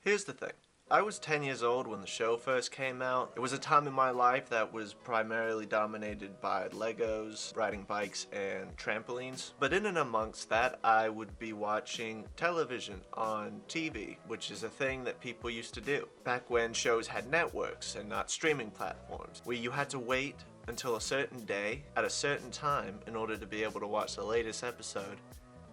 Here's the thing. I was 10 years old when the show first came out. It was a time in my life that was primarily dominated by Legos, riding bikes, and trampolines. But in and amongst that, I would be watching television on TV, which is a thing that people used to do. Back when shows had networks and not streaming platforms, where you had to wait until a certain day at a certain time in order to be able to watch the latest episode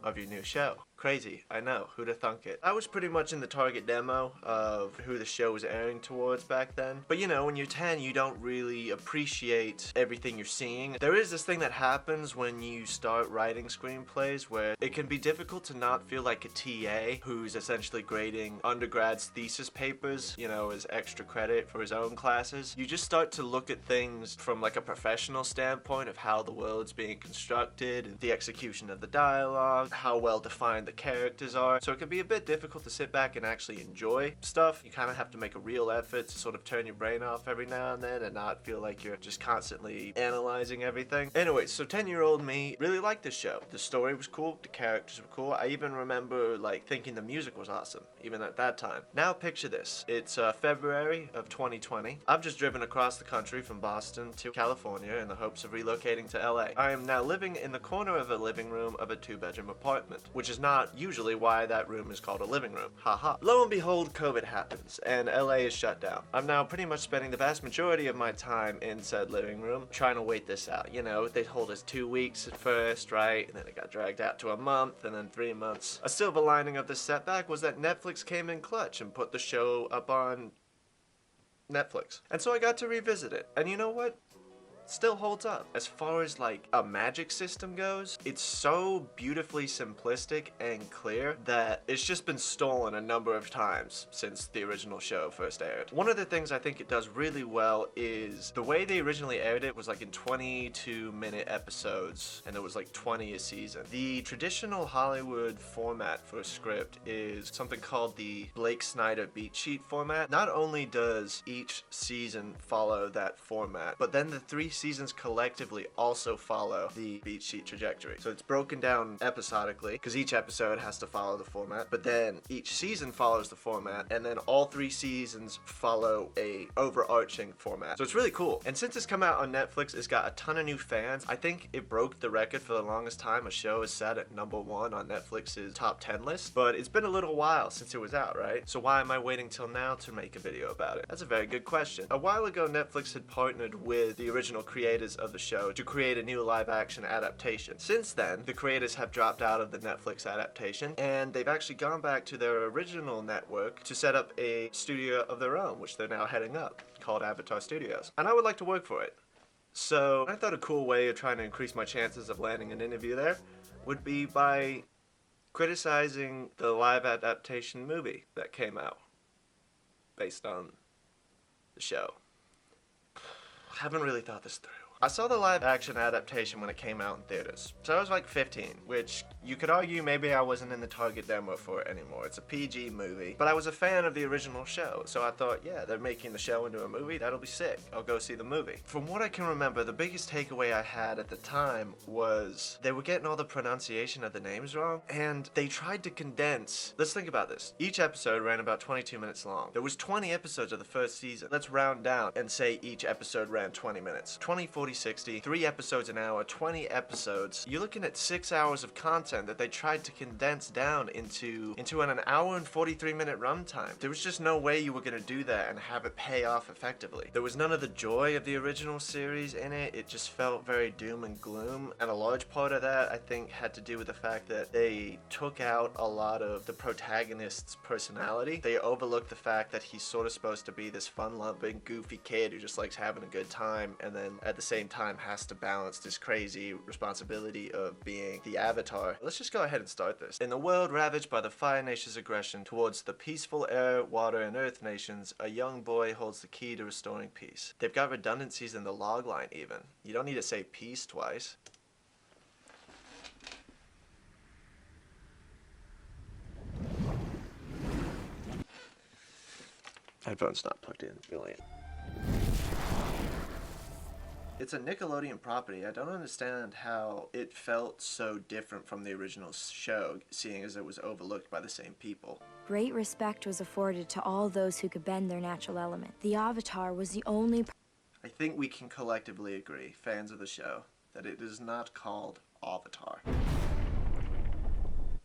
of your new show. Crazy, I know, who'd have thunk it. I was pretty much in the target demo of who the show was airing towards back then. But you know, when you're 10, you don't really appreciate everything you're seeing. There is this thing that happens when you start writing screenplays where it can be difficult to not feel like a TA who's essentially grading undergrad's thesis papers, you know, as extra credit for his own classes. You just start to look at things from like a professional standpoint of how the world's being constructed, the execution of the dialogue, how well defined the characters are. So it can be a bit difficult to sit back and actually enjoy stuff. You kind of have to make a real effort to sort of turn your brain off every now and then and not feel like you're just constantly analyzing everything. Anyway, so 10-year-old me really liked this show. The story was cool, the characters were cool. I even remember like thinking the music was awesome, even at that time. Now picture this. It's February of 2020. I've just driven across the country from Boston to California in the hopes of relocating to LA. I am now living in the corner of a living room of a 2-bedroom apartment, which is not usually why that room is called a living room. Haha. Lo and behold, COVID happens, and LA is shut down. I'm now pretty much spending the vast majority of my time in said living room trying to wait this out. You know, they told us 2 weeks at first, right? And then it got dragged out to a month, and then 3 months. A silver lining of this setback was that Netflix came in clutch and put the show up on Netflix. And so I got to revisit it. And you know what? Still holds up. As far as like a magic system goes, it's so beautifully simplistic and clear that it's just been stolen a number of times since the original show first aired. One of the things I think it does really well is the way they originally aired it was like in 22-minute episodes, and there was like 20 a season. The traditional Hollywood format for a script is something called the Blake Snyder beat sheet format. Not only does each season follow that format, but then the 3 seasons collectively also follow the beat sheet trajectory. So it's broken down episodically because each episode has to follow the format, but then each season follows the format, and then all 3 seasons follow a overarching format. So it's really cool. And since it's come out on Netflix, it's got a ton of new fans. I think it broke the record for the longest time. A show is set at #1 on Netflix's top 10 list, but it's been a little while since it was out, right? So why am I waiting till now to make a video about it? That's a very good question. A while ago, Netflix had partnered with the original creators of the show to create a new live-action adaptation. Since then, the creators have dropped out of the Netflix adaptation, and they've actually gone back to their original network to set up a studio of their own, which they're now heading up, called Avatar Studios. And I would like to work for it. So I thought a cool way of trying to increase my chances of landing an interview there would be by criticizing the live adaptation movie that came out based on the show. Haven't really thought this through. I saw the live action adaptation when it came out in theaters. So I was like 15, which you could argue maybe I wasn't in the target demo for it anymore. It's a PG movie, but I was a fan of the original show. So I thought, yeah, they're making the show into a movie. That'll be sick. I'll go see the movie. From what I can remember, the biggest takeaway I had at the time was they were getting all the pronunciation of the names wrong, and they tried to condense. Let's think about this. Each episode ran about 22 minutes long. There was 20 episodes of the first season. Let's round down and say each episode ran 20 minutes. 20, 40, 60, 3 episodes an hour, 20 episodes. You're looking at 6 hours of content that they tried to condense down into an hour and 43-minute runtime. There was just no way you were going to do that and have it pay off effectively. There was none of the joy of the original series in it. It just felt very doom and gloom, and a large part of that, I think, had to do with the fact that they took out a lot of the protagonist's personality. They overlooked the fact that he's sort of supposed to be this fun-loving, goofy kid who just likes having a good time, and then at the same time has to balance this crazy responsibility of being the Avatar. Let's just go ahead and start this. In the world ravaged by the Fire Nation's aggression towards the peaceful air, water, and earth nations, a young boy holds the key to restoring peace. They've got redundancies in the logline even. You don't need to say peace twice. Headphones not plugged in. Brilliant. It's a Nickelodeon property. I don't understand how it felt so different from the original show, seeing as it was overlooked by the same people. Great respect was afforded to all those who could bend their natural element. The Avatar was the only... I think we can collectively agree, fans of the show, that it is not called Avatar.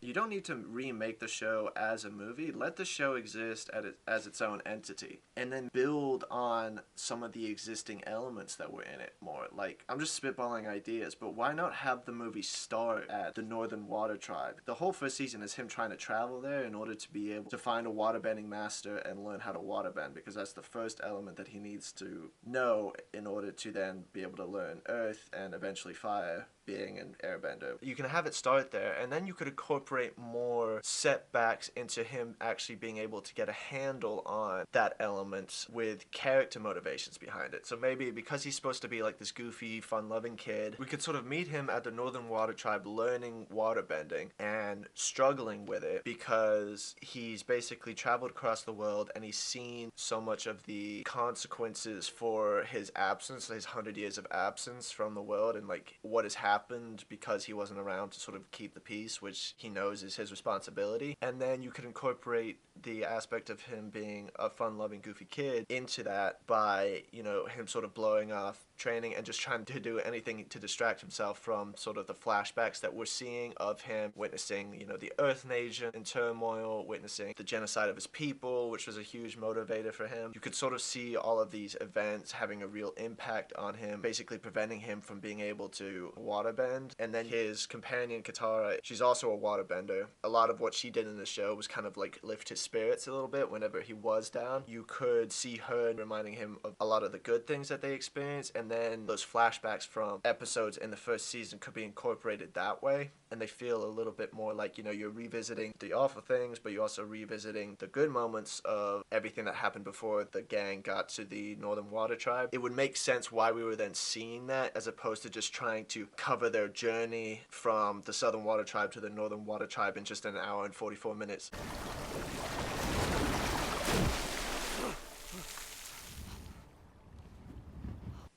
You don't need to remake the show as a movie. Let the show exist as its own entity. And then build on some of the existing elements that were in it more. Like, I'm just spitballing ideas, but why not have the movie start at the Northern Water Tribe? The whole first season is him trying to travel there in order to be able to find a waterbending master and learn how to waterbend, because that's the first element that he needs to know in order to then be able to learn Earth and eventually Fire, being an airbender. You can have it start there, and then you could incorporate more setbacks into him actually being able to get a handle on that element with character motivations behind it. So maybe because he's supposed to be like this goofy, fun-loving kid, we could sort of meet him at the Northern Water Tribe learning waterbending and struggling with it because he's basically traveled across the world and he's seen so much of the consequences for his absence, his 100 years of absence from the world, and like what has happened because he wasn't around to sort of keep the peace, which he knows is his responsibility. And then you could incorporate the aspect of him being a fun-loving, goofy kid into that by, you know, him sort of blowing off training and just trying to do anything to distract himself from sort of the flashbacks that we're seeing of him witnessing, you know, the Earth Nation in turmoil, witnessing the genocide of his people, which was a huge motivator for him. You could sort of see all of these events having a real impact on him, basically preventing him from being able to waterbend. And then his companion, Katara, she's also a waterbender. A lot of what she did in the show was kind of like lift his spirits a little bit whenever he was down. You could see her reminding him of a lot of the good things that they experienced, and then those flashbacks from episodes in the first season could be incorporated that way, and they feel a little bit more like, you know, you're revisiting the awful things, but you're also revisiting the good moments of everything that happened before the gang got to the Northern Water Tribe. It would make sense why we were then seeing that, as opposed to just trying to cover their journey from the Southern Water Tribe to the Northern Water Tribe in just an hour and 44 minutes.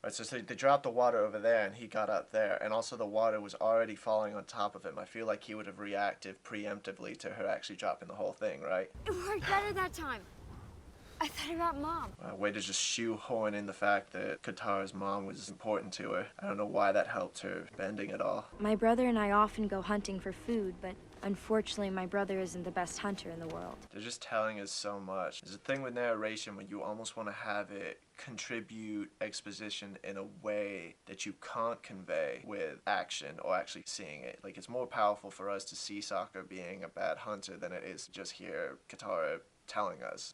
Right, so they dropped the water over there and he got up there, and also the water was already falling on top of him. I feel like he would have reacted preemptively to her actually dropping the whole thing, right? It worked better that time. I thought about Mom. Way to just shoehorn in the fact that Katara's mom was important to her. I don't know why that helped her bending at all. My brother and I often go hunting for food, but unfortunately my brother isn't the best hunter in the world. They're just telling us so much. There's a thing with narration when you almost want to have it contribute exposition in a way that you can't convey with action or actually seeing it. Like, it's more powerful for us to see Sokka being a bad hunter than it is to just hear Katara telling us.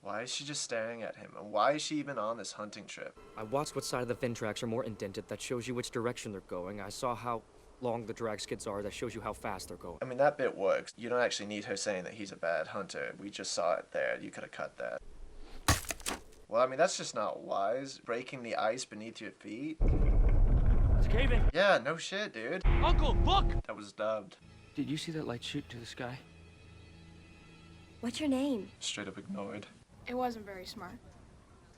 Why is she just staring at him? And why is she even on this hunting trip? I watched what side of the fin tracks are more indented. That shows you which direction they're going. I saw how long the drag skids are. That shows you how fast they're going. I mean, that bit works. You don't actually need her saying that he's a bad hunter. We just saw it there. You could have cut that. Well, I mean, that's just not wise. Breaking the ice beneath your feet. It's caving. Yeah, no shit, dude. Uncle, look! That was dubbed. Did you see that light shoot to the sky? What's your name? Straight up ignored. It wasn't very smart.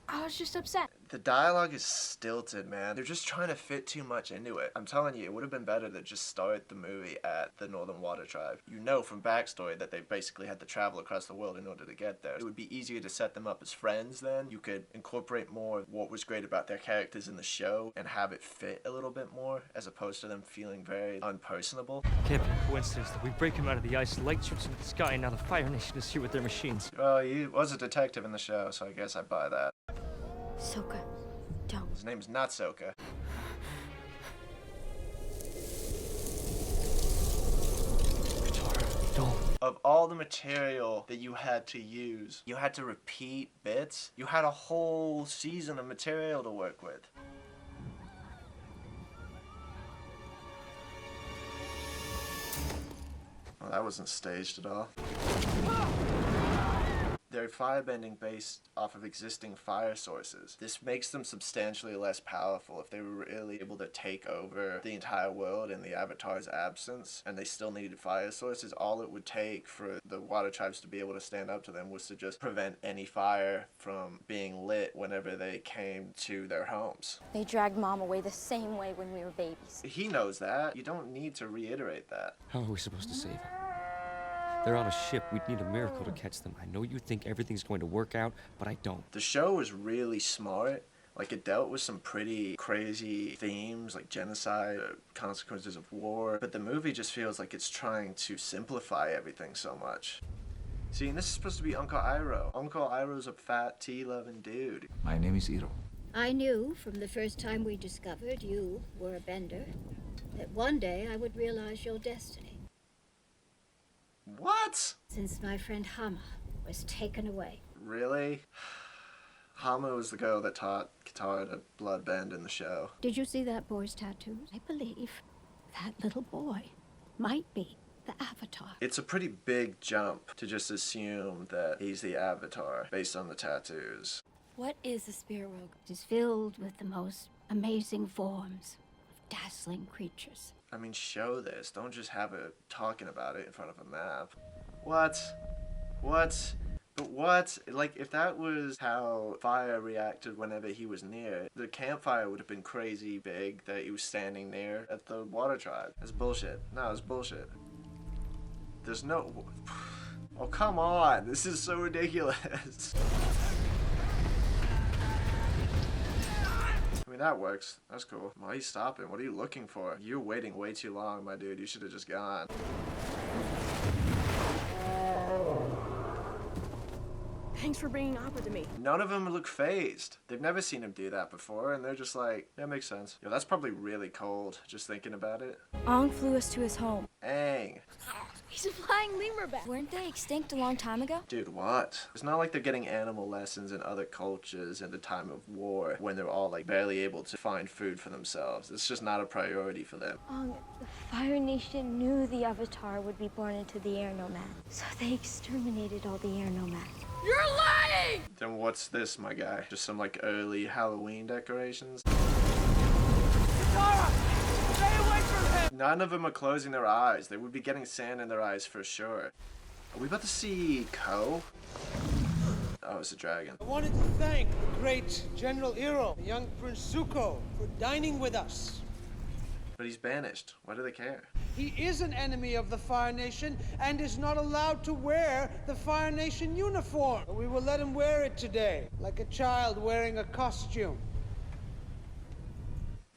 I was just upset. The dialogue is stilted, man. They're just trying to fit too much into it. I'm telling you, it would have been better to just start the movie at the Northern Water Tribe. You know from backstory that they basically had to travel across the world in order to get there. It would be easier to set them up as friends then. You could incorporate more of what was great about their characters in the show and have it fit a little bit more, as opposed to them feeling very unpersonable. Can't be a coincidence that we break him out of the ice, light shoots into the sky, and now the Fire Nation is here with their machines. Well, he was a detective in the show, so I guess I buy that. Sokka, don't. His name's not Sokka. Katara, don't. Of all the material that you had to use, you had to repeat bits. You had a whole season of material to work with. Well, that wasn't staged at all. They're firebending based off of existing fire sources. This makes them substantially less powerful. If they were really able to take over the entire world in the Avatar's absence, and they still needed fire sources, all it would take for the water tribes to be able to stand up to them was to just prevent any fire from being lit whenever they came to their homes. They dragged Mom away the same way when we were babies. He knows that. You don't need to reiterate that. How are we supposed to save them? They're on a ship. We'd need a miracle to catch them. I know you think everything's going to work out, but I don't. The show was really smart. Like, it dealt with some pretty crazy themes, like genocide, consequences of war. But the movie just feels like it's trying to simplify everything so much. See, and this is supposed to be Uncle Iroh. Uncle Iroh's a fat, tea-loving dude. My name is Iroh. I knew from the first time we discovered you were a bender that one day I would realize your destiny. What? Since my friend Hama was taken away. Really? Hama was the girl that taught Katara to bloodbend in the show. Did you see that boy's tattoos? I believe that little boy might be the Avatar. It's a pretty big jump to just assume that he's the Avatar based on the tattoos. What is a spirit world? It is filled with the most amazing forms of dazzling creatures. I mean, show this. Don't just have it talking about it in front of a map. What? What? But what? Like, if that was how fire reacted whenever he was near, the campfire would have been crazy big that he was standing there at the water tribe. That's bullshit. No, it's bullshit. There's no... Oh, come on. This is so ridiculous. I mean, that works. That's cool. Why are you stopping? What are you looking for? You're waiting way too long, my dude. You should have just gone. Thanks for bringing Appa to me. None of them look phased. They've never seen him do that before, and they're just like, yeah, makes sense. Yo, that's probably really cold, just thinking about it. Ong flew us to his home. Dang. He's a flying lemur bat. Weren't they extinct a long time ago? Dude, what? It's not like they're getting animal lessons in other cultures in the time of war when they're all like barely able to find food for themselves. It's just not a priority for them. Ong, the Fire Nation knew the Avatar would be born into the air nomad, so they exterminated all the air nomads. You're lying! Then what's this, my guy? Just some like early Halloween decorations? Katara! Stay away from him! None of them are closing their eyes. They would be getting sand in their eyes for sure. Are we about to see Ko? Oh, it's a dragon. I wanted to thank the great General Iroh, the young Prince Zuko, for dining with us. But he's banished. Why do they care? He is an enemy of the Fire Nation and is not allowed to wear the Fire Nation uniform. But we will let him wear it today, like a child wearing a costume.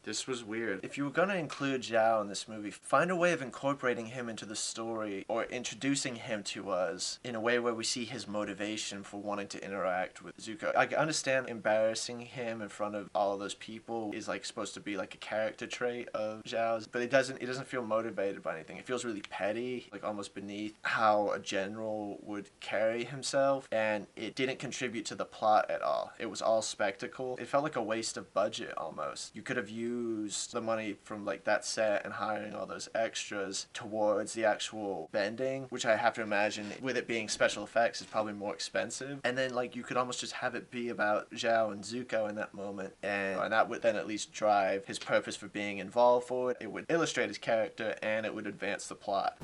This was weird. If you were gonna include Zhao in this movie, find a way of incorporating him into the story or introducing him to us in a way where we see his motivation for wanting to interact with Zuko. I understand embarrassing him in front of all of those people is like supposed to be like a character trait of Zhao's, but it doesn't feel motivated by anything. It feels really petty, like almost beneath how a general would carry himself, and it didn't contribute to the plot at all. It was all spectacle. It felt like a waste of budget almost. You could have used the money from like that set and hiring all those extras towards the actual bending, which I have to imagine with it being special effects is probably more expensive. And then like you could almost just have it be about Zhao and Zuko in that moment, and that would then at least drive his purpose for being involved for it. It would illustrate his character and it would advance the plot.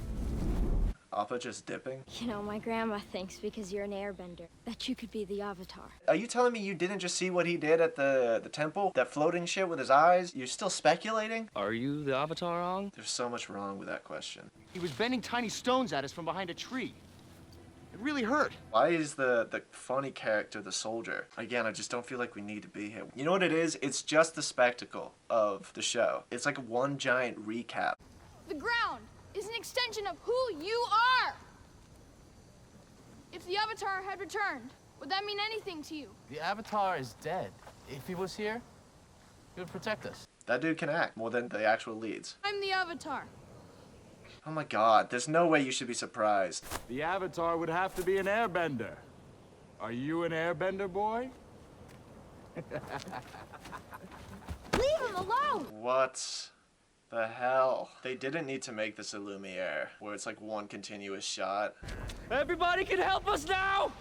Appa just dipping? You know, my grandma thinks because you're an airbender that you could be the Avatar. Are you telling me you didn't just see what he did at the temple? That floating shit with his eyes? You're still speculating? Are you the Avatar, Ong? There's so much wrong with that question. He was bending tiny stones at us from behind a tree. It really hurt. Why is the funny character the soldier? Again, I just don't feel like we need to be here. You know what it is? It's just the spectacle of the show. It's like one giant recap. The ground is an extension of who you are. If the Avatar had returned, would that mean anything to you? The Avatar is dead. If he was here, he would protect us. That dude can act more than the actual leads. I'm the Avatar. Oh my god, there's no way you should be surprised. The Avatar would have to be an airbender. Are you an airbender, boy? Leave him alone! What the hell? They didn't need to make this a Lumiere, where it's like one continuous shot. Everybody can help us now!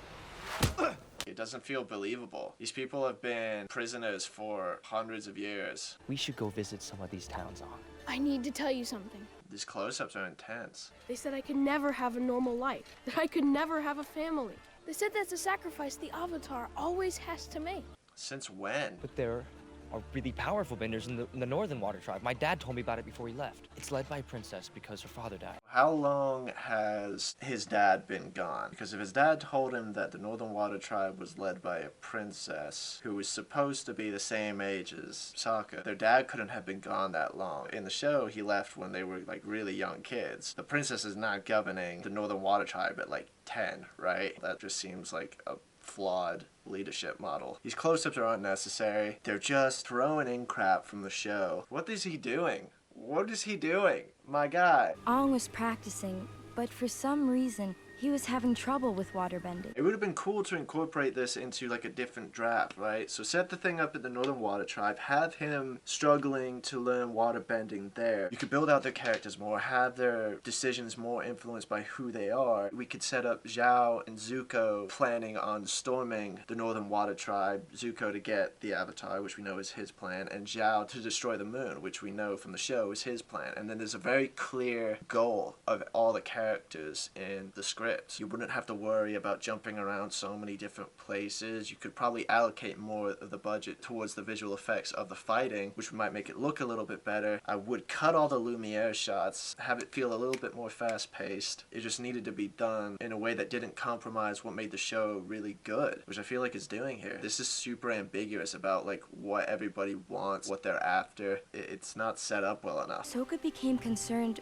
It doesn't feel believable. These people have been prisoners for hundreds of years. We should go visit some of these towns, On. I need to tell you something. These close-ups are intense. They said I could never have a normal life, that I could never have a family. They said that's a sacrifice the Avatar always has to make. Since when? But there are really powerful benders in the Northern Water Tribe. My dad told me about it before he left. It's led by a princess because her father died. How long has his dad been gone? Because if his dad told him that the Northern Water Tribe was led by a princess who was supposed to be the same age as Sokka, their dad couldn't have been gone that long. In the show, he left when they were like really young kids. The princess is not governing the Northern Water Tribe at like 10, right? That just seems like a flawed leadership model. These close-ups are unnecessary. They're just throwing in crap from the show. What is he doing? What is he doing? My guy. Aang was practicing, but for some reason, he was having trouble with waterbending. It would have been cool to incorporate this into like a different draft, right? So set the thing up at the Northern Water Tribe, have him struggling to learn waterbending there. You could build out their characters more, have their decisions more influenced by who they are. We could set up Zhao and Zuko planning on storming the Northern Water Tribe, Zuko to get the Avatar, which we know is his plan, and Zhao to destroy the moon, which we know from the show is his plan. And then there's a very clear goal of all the characters in the script. You wouldn't have to worry about jumping around so many different places. You could probably allocate more of the budget towards the visual effects of the fighting, which might make it look a little bit better. I would cut all the Lumiere shots, have it feel a little bit more fast-paced. It just needed to be done in a way that didn't compromise what made the show really good, which I feel like it's doing here. This is super ambiguous about like what everybody wants, what they're after. It's not set up well enough. Sokka became concerned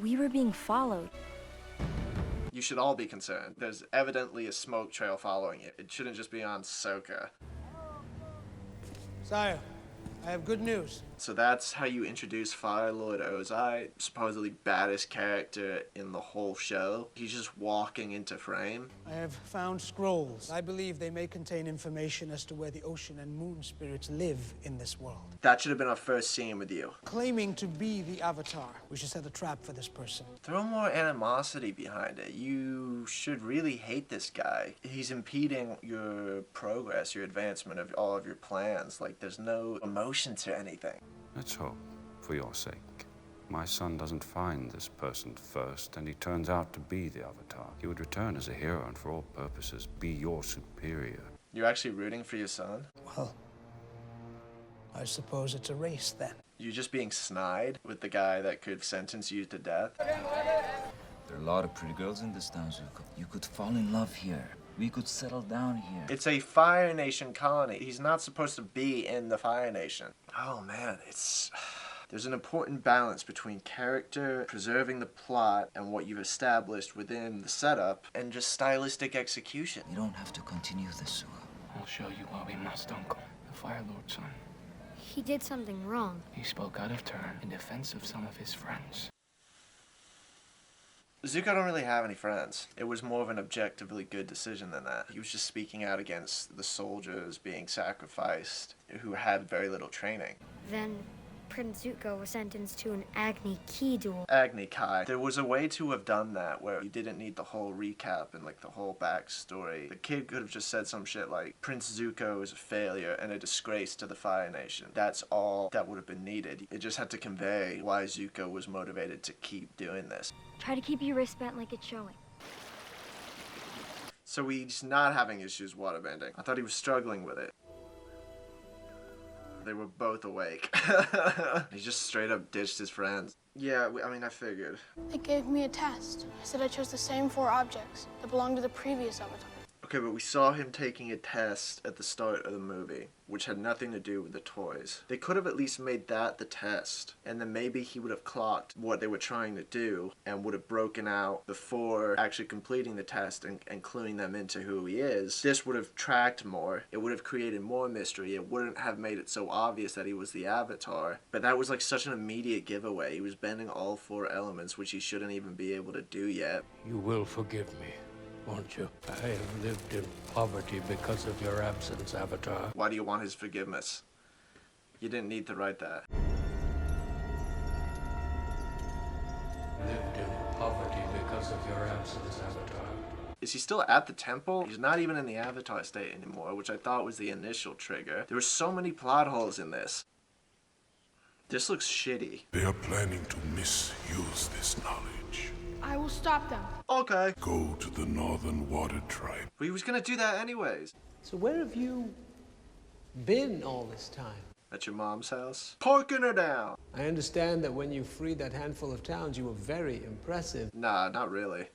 we were being followed. You should all be concerned. There's evidently a smoke trail following you. It shouldn't just be on Sokka. Sire, I have good news. So that's how you introduce Fire Lord Ozai, supposedly baddest character in the whole show. He's just walking into frame. I have found scrolls. I believe they may contain information as to where the ocean and moon spirits live in this world. That should have been our first scene with you. Claiming to be the Avatar, we should set a trap for this person. Throw more animosity behind it. You should really hate this guy. He's impeding your progress, your advancement of all of your plans. Like, there's no emotion to anything. Let's hope, for your sake, my son doesn't find this person first and he turns out to be the Avatar. He would return as a hero and for all purposes be your superior. You're actually rooting for your son? Well, I suppose it's a race then. You're just being snide with the guy that could sentence you to death? There are a lot of pretty girls in this town, Zuko. You could fall in love here. We could settle down here. It's a Fire Nation colony. He's not supposed to be in the Fire Nation. Oh man, there's an important balance between character, preserving the plot, and what you've established within the setup, and just stylistic execution. You don't have to continue this, Zuko. I'll show you why we must, Uncle. The Fire Lord's son. He did something wrong. He spoke out of turn in defense of some of his friends. Zuko don't really have any friends. It was more of an objectively good decision than that. He was just speaking out against the soldiers being sacrificed who had very little training. Then Prince Zuko was sentenced to an Agni Ki duel. Agni Kai. There was a way to have done that where you didn't need the whole recap and like the whole backstory. The kid could have just said some shit like, Prince Zuko is a failure and a disgrace to the Fire Nation. That's all that would have been needed. It just had to convey why Zuko was motivated to keep doing this. Try to keep your wrist bent like it's showing. So he's not having issues waterbending. I thought he was struggling with it. They were both awake. He just straight up ditched his friends. Yeah, I mean, I figured. It gave me a test. I said I chose the same 4 objects that belonged to the previous Avatar. Okay, but we saw him taking a test at the start of the movie, which had nothing to do with the toys. They could have at least made that the test, and then maybe he would have clocked what they were trying to do and would have broken out before actually completing the test and cluing them into who he is. This would have tracked more. It would have created more mystery. It wouldn't have made it so obvious that he was the Avatar. But that was like such an immediate giveaway. He was bending all 4 elements, which he shouldn't even be able to do yet. You will forgive me, won't you? I have lived in poverty because of your absence, Avatar. Why do you want his forgiveness? You didn't need to write that. Lived in poverty because of your absence, Avatar. Is he still at the temple? He's not even in the Avatar state anymore, which I thought was the initial trigger. There were so many plot holes in this. This looks shitty. They are planning to misuse this knowledge. I will stop them. Okay. Go to the Northern Water Tribe. But he was gonna do that anyways. So where have you been all this time? At your mom's house? Parking her down. I understand that when you freed that handful of towns, you were very impressive. Nah, not really.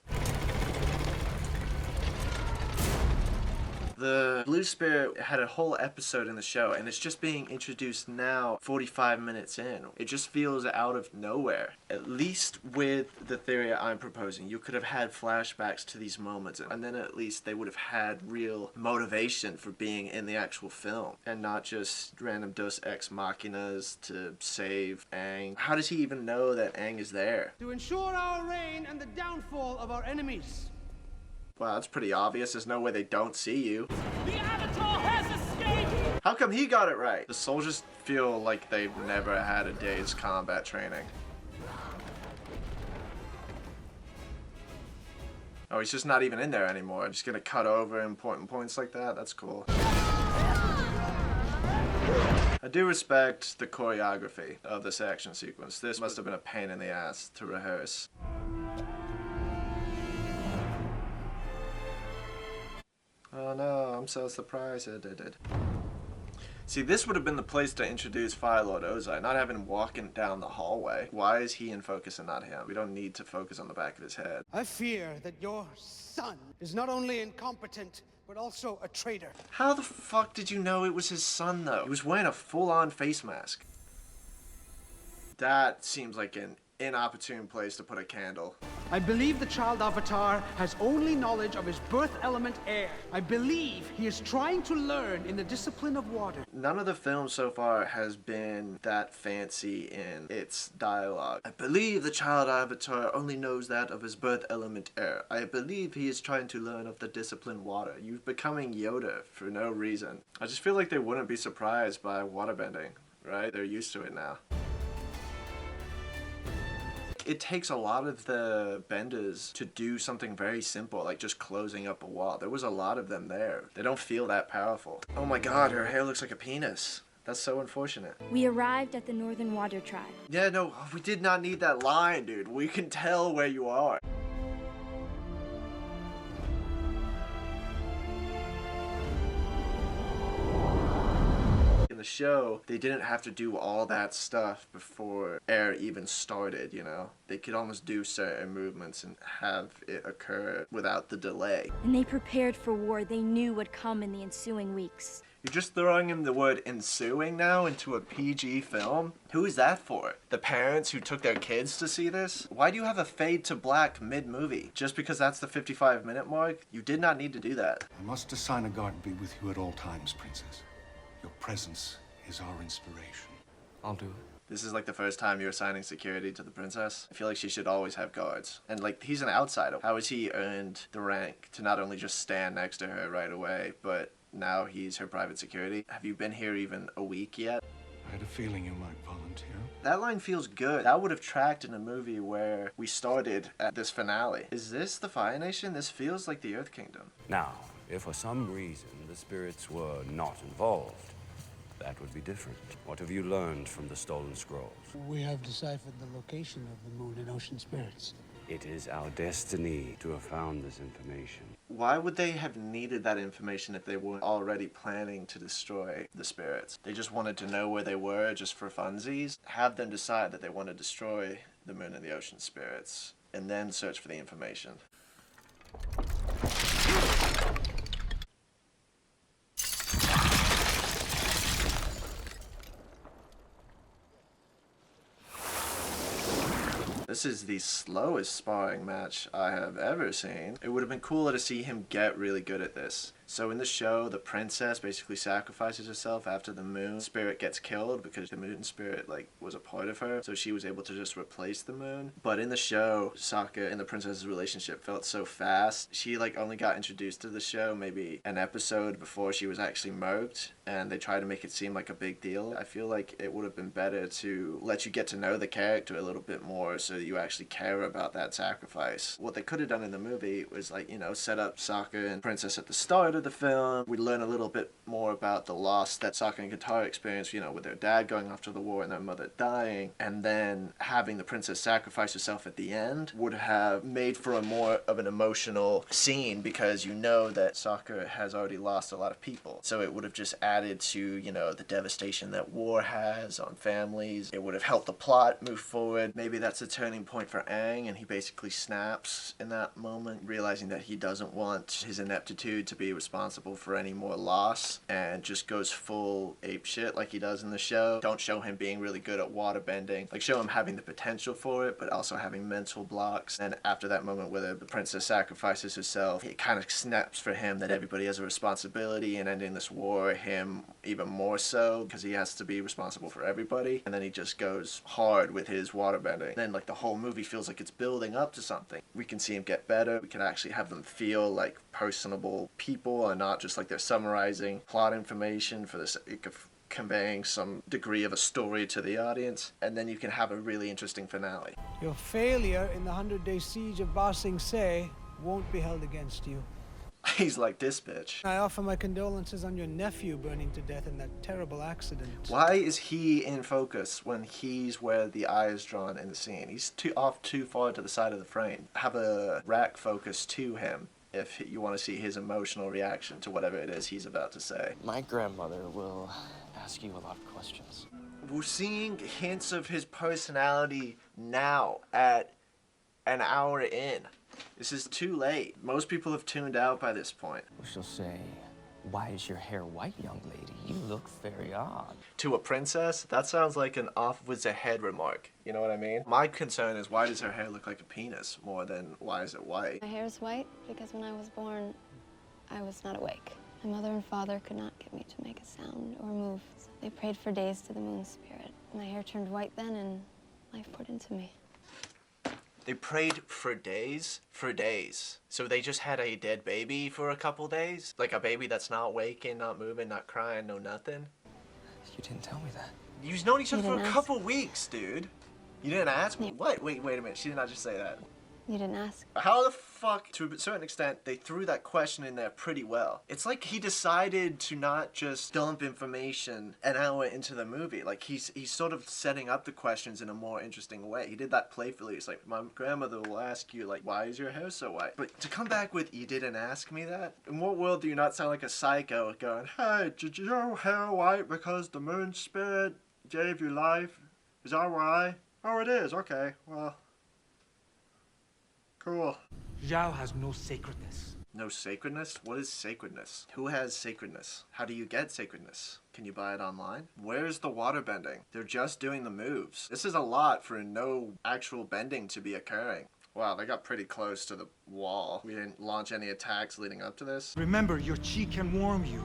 The Blue Spirit had a whole episode in the show, and it's just being introduced now, 45 minutes in. It just feels out of nowhere. At least with the theory I'm proposing, you could have had flashbacks to these moments, and then at least they would have had real motivation for being in the actual film, and not just random Deus Ex Machinas to save Aang. How does he even know that Aang is there? To ensure our reign and the downfall of our enemies. Wow, that's pretty obvious. There's no way they don't see you. The Avatar has escaped! How come he got it right? The soldiers feel like they've never had a day's combat training. Oh, he's just not even in there anymore. I'm just gonna cut over important points like that. That's cool. I do respect the choreography of this action sequence. This must have been a pain in the ass to rehearse. Oh no, I'm so surprised it did. See, this would have been the place to introduce Fire Lord Ozai, not having him walking down the hallway. Why is he in focus and not him? We don't need to focus on the back of his head. I fear that your son is not only incompetent, but also a traitor. How the fuck did you know it was his son, though? He was wearing a full-on face mask. That seems like an inopportune place to put a candle. I believe the child Avatar has only knowledge of his birth element air. I believe he is trying to learn in the discipline of water. None of the films so far has been that fancy in its dialogue. I believe the child Avatar only knows that of his birth element air. I believe he is trying to learn of the discipline water. You're becoming Yoda for no reason. I just feel like they wouldn't be surprised by waterbending, right? They're used to it now. It takes a lot of the benders to do something very simple, like just closing up a wall. There was a lot of them there. They don't feel that powerful. Oh my god, her hair looks like a penis. That's so unfortunate. We arrived at the Northern Water Tribe. Yeah, no, we did not need that line, dude. We can tell where you are. The show, they didn't have to do all that stuff before air even started, you know? They could almost do certain movements and have it occur without the delay. And they prepared for war they knew would come in the ensuing weeks. You're just throwing in the word ensuing now into a PG film? Who is that for? The parents who took their kids to see this? Why do you have a fade to black mid-movie? Just because that's the 55-minute mark? You did not need to do that. I must assign a guard to be with you at all times, Princess. Your presence is our inspiration. I'll do it. This is like the first time you're assigning security to the princess. I feel like she should always have guards. And like, he's an outsider. How has he earned the rank to not only just stand next to her right away, but now he's her private security? Have you been here even a week yet? I had a feeling you might volunteer. That line feels good. That would have tracked in a movie where we started at this finale. Is this the Fire Nation? This feels like the Earth Kingdom. Now, if for some reason the spirits were not involved, that would be different. What have you learned from the stolen scrolls? We have deciphered the location of the moon and ocean spirits. It is our destiny to have found this information. Why would they have needed that information if they weren't already planning to destroy the spirits? They just wanted to know where they were just for funsies? Have them decide that they want to destroy the moon and the ocean spirits, and then search for the information. This is the slowest sparring match I have ever seen. It would have been cooler to see him get really good at this. So in the show, the princess basically sacrifices herself after the moon spirit gets killed because the moon spirit like was a part of her, so she was able to just replace the moon. But in the show, Sokka and the princess's relationship felt so fast. She like only got introduced to the show maybe an episode before she was actually murked, and they tried to make it seem like a big deal. I feel like it would have been better to let you get to know the character a little bit more so that you actually care about that sacrifice. What they could have done in the movie was like, you know, set up Sokka and Princess at the start of the film. We learn a little bit more about the loss that Sokka and Katara experienced, you know, with their dad going off to the war and their mother dying, and then having the princess sacrifice herself at the end would have made for a more of an emotional scene, because you know that Sokka has already lost a lot of people. So it would have just added to, you know, the devastation that war has on families. It would have helped the plot move forward. Maybe that's a turning point for Aang, and he basically snaps in that moment, realizing that he doesn't want his ineptitude to be responsible for any more loss, and just goes full ape shit like he does in the show. Don't show him being really good at water bending. Like, show him having the potential for it, but also having mental blocks. And after that moment where the princess sacrifices herself, it kind of snaps for him that everybody has a responsibility in ending this war, him even more so, because he has to be responsible for everybody. And then he just goes hard with his water bending. Then like the whole movie feels like it's building up to something. We can see him get better. We can actually have them feel like personable people and not just like they're summarizing plot information for the sake of conveying some degree of a story to the audience. And then you can have a really interesting finale. Your failure in the 100-day siege of Ba Sing Se won't be held against you. He's like, this bitch. I offer my condolences on your nephew burning to death in that terrible accident. Why is he in focus when he's where the eye is drawn in the scene? He's off too far to the side of the frame. Have a rack focus to him if you want to see his emotional reaction to whatever it is he's about to say. My grandmother will ask you a lot of questions. We're seeing hints of his personality now at an hour in. This is too late. Most people have tuned out by this point. She'll say, "Why is your hair white, young lady? You look very odd." To a princess, that sounds like an off-with-the-head remark. You know what I mean? My concern is, why does her hair look like a penis more than why is it white? My hair is white because when I was born, I was not awake. My mother and father could not get me to make a sound or move. So they prayed for days to the moon spirit. My hair turned white then, and life poured into me. They prayed for days? For days. So they just had a dead baby for a couple days? Like a baby that's not waking, not moving, not crying, no nothing? You didn't tell me that. You've known each other for a couple weeks, dude. You didn't ask me? What? Wait a minute. She did not just say that. You didn't ask. How the fuck, to a certain extent, they threw that question in there pretty well. It's like he decided to not just dump information an hour into the movie. Like, he's sort of setting up the questions in a more interesting way. He did that playfully. It's like, my grandmother will ask you, like, why is your hair so white? But to come back with, you didn't ask me that? In what world do you not sound like a psycho going, hey, did your hair white because the moon spirit gave you life? Is that why? Oh, it is. Okay, well... Cool. Zhao has no sacredness. No sacredness? What is sacredness? Who has sacredness? How do you get sacredness? Can you buy it online? Where's the water bending? They're just doing the moves. This is a lot for no actual bending to be occurring. Wow, they got pretty close to the wall. We didn't launch any attacks leading up to this. Remember, your chi can warm you.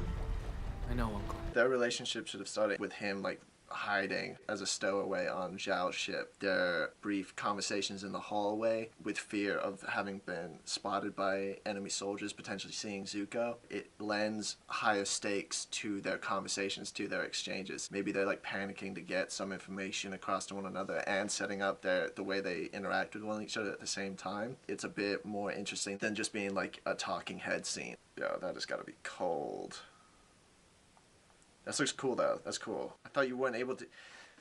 I know, Uncle. Their relationship should have started with him, like, hiding as a stowaway on Zhao's ship. Their brief conversations in the hallway with fear of having been spotted by enemy soldiers, potentially seeing Zuko. It lends higher stakes to their conversations, to their exchanges. Maybe they're like panicking to get some information across to one another and setting up the way they interact with one each other at the same time. It's a bit more interesting than just being like a talking head scene. Yo, that has got to be cold. This looks cool, though. That's cool. I thought you weren't able to...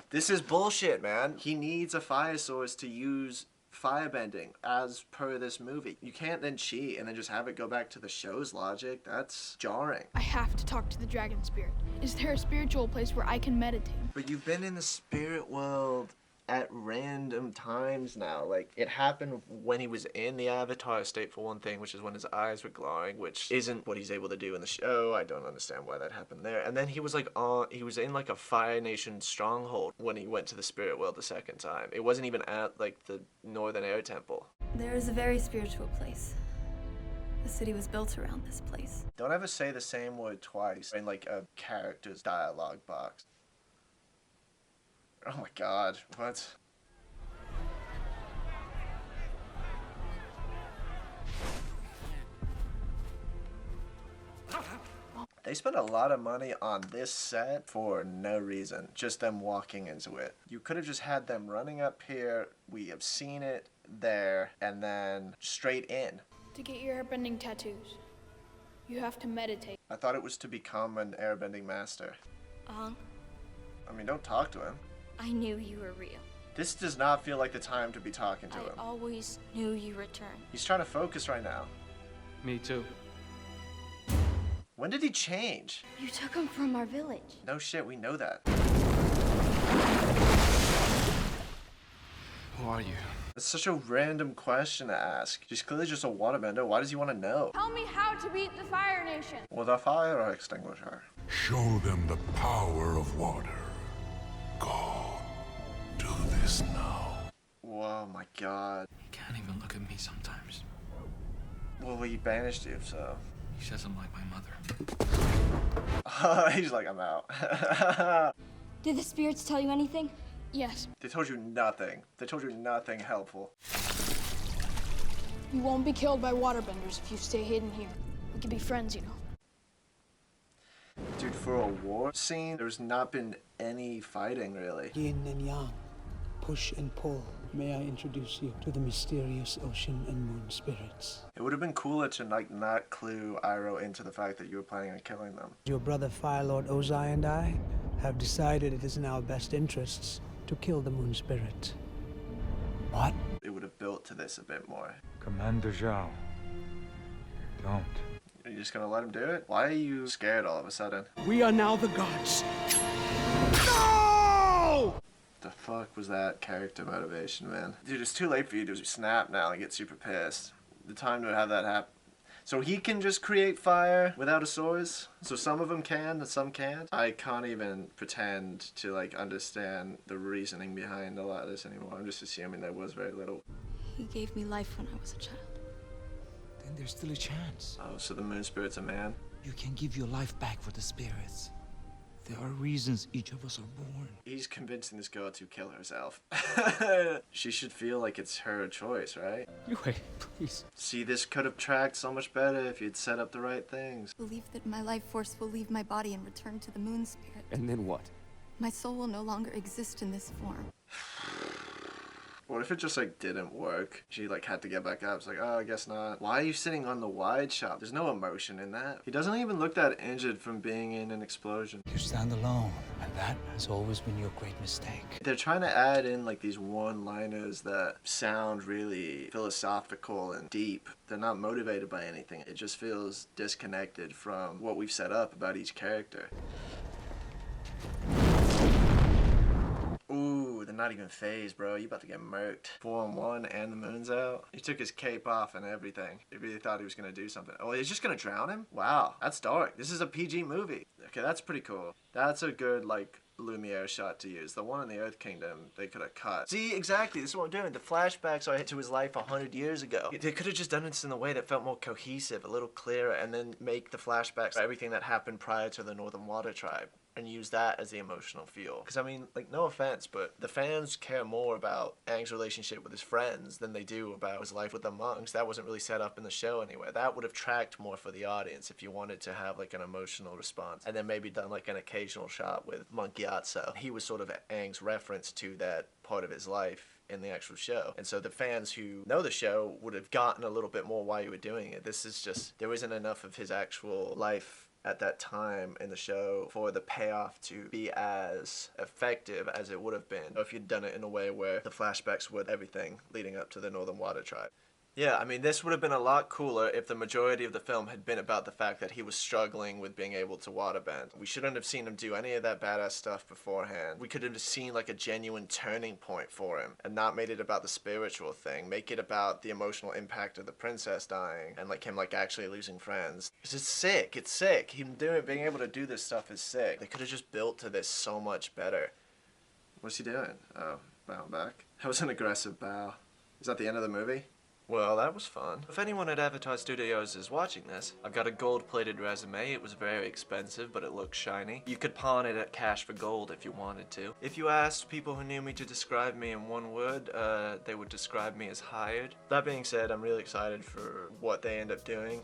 This is bullshit, man. He needs a fire source to use firebending as per this movie. You can't then cheat and then just have it go back to the show's logic. That's jarring. I have to talk to the dragon spirit. Is there a spiritual place where I can meditate? But you've been in the spirit world at random times now. Like, it happened when he was in the Avatar state, for one thing, which is when his eyes were glowing, which isn't what he's able to do in the show. I don't understand why that happened there. And then he was like he was in like a Fire Nation stronghold when he went to the spirit world the second time. It wasn't even at like the Northern Air Temple. There is a very spiritual place. The city was built around this place. Don't ever say the same word twice in like a character's dialogue box. Oh my god, what? They spent a lot of money on this set for no reason, just them walking into it. You could have just had them running up here, we have seen it there, and then straight in. To get your airbending tattoos, you have to meditate. I thought it was to become an airbending master. I mean, don't talk to him. I knew you were real. This does not feel like the time to be talking to him. I always knew you returned. He's trying to focus right now. Me too. When did he change? You took him from our village. No shit, we know that. Who are you? It's such a random question to ask. She's clearly just a waterbender. Why does he want to know? Tell me how to beat the Fire Nation. With a fire extinguisher. Show them the power of water. Go. Do this now. Whoa, my god. He can't even look at me sometimes. Well, he banished you, so. He says I'm like my mother. He's like, I'm out. Did the spirits tell you anything? Yes. They told you nothing. They told you nothing helpful. You won't be killed by waterbenders if you stay hidden here. We could be friends, you know. Dude, for a war scene, there's not been any fighting, really. Yin and yang, push and pull. May I introduce you to the mysterious ocean and moon spirits? It would have been cooler to like not clue Iroh into the fact that you were planning on killing them. Your brother Firelord Ozai and I have decided it is in our best interests to kill the moon spirit. What? It would have built to this a bit more. Commander Zhao, don't. Are you just gonna let him do it? Why are you scared all of a sudden? We are now the gods. No! The fuck was that character motivation, man? Dude, it's too late for you to snap now and get super pissed. The time to have that happen. So he can just create fire without a source? So some of them can and some can't? I can't even pretend to like understand the reasoning behind a lot of this anymore. I'm just assuming there was very little. He gave me life when I was a child. Then there's still a chance. Oh, so the moon spirit's a man? You can give your life back for the spirits. There are reasons each of us are born. He's convincing this girl to kill herself. She should feel like it's her choice, right? You wait, please. See, this could have tracked so much better if you'd set up the right things. Believe that my life force will leave my body and return to the moon spirit. And then what? My soul will no longer exist in this form. What if it just like didn't work? She like had to get back up. It's like, oh, I guess not. Why are you sitting on the wide shot? There's no emotion in that. He doesn't even look that injured from being in an explosion. You stand alone, and that has always been your great mistake. They're trying to add in like these one-liners that sound really philosophical and deep. They're not motivated by anything. It just feels disconnected from what we've set up about each character. Ooh, they're not even phased, bro. You about to get murked. 4-on-1 and the moon's out. He took his cape off and everything. He really thought he was gonna do something. Oh, he's just gonna drown him? Wow, that's dark. This is a PG movie. Okay, that's pretty cool. That's a good, like, Lumiere shot to use. The one in the Earth Kingdom, they could have cut. See, exactly, this is what I'm doing. The flashbacks are to his life 100 years ago. They could have just done this in a way that felt more cohesive, a little clearer, and then make the flashbacks everything that happened prior to the Northern Water Tribe. And use that as the emotional fuel. Because, I mean, like, no offense, but the fans care more about Aang's relationship with his friends than they do about his life with the monks. That wasn't really set up in the show anywhere. That would have tracked more for the audience if you wanted to have, like, an emotional response. And then maybe done, like, an occasional shot with Monk Gyatso. He was sort of Aang's reference to that part of his life in the actual show. And so the fans who know the show would have gotten a little bit more while you were doing it. This is just, there isn't enough of his actual life at that time in the show for the payoff to be as effective as it would have been if you'd done it in a way where the flashbacks would everything leading up to the Northern Water Tribe. Yeah, I mean, this would have been a lot cooler if the majority of the film had been about the fact that he was struggling with being able to waterbend. We shouldn't have seen him do any of that badass stuff beforehand. We could have seen like a genuine turning point for him and not made it about the spiritual thing. Make it about the emotional impact of the princess dying and like him like actually losing friends. Because it's sick. It's sick. Him being able to do this stuff is sick. They could have just built to this so much better. What's he doing? Oh, bowing back. That was an aggressive bow. Is that the end of the movie? Well, that was fun. If anyone at Avatar Studios is watching this, I've got a gold-plated resume. It was very expensive, but it looks shiny. You could pawn it at Cash for Gold if you wanted to. If you asked people who knew me to describe me in one word, they would describe me as hired. That being said, I'm really excited for what they end up doing.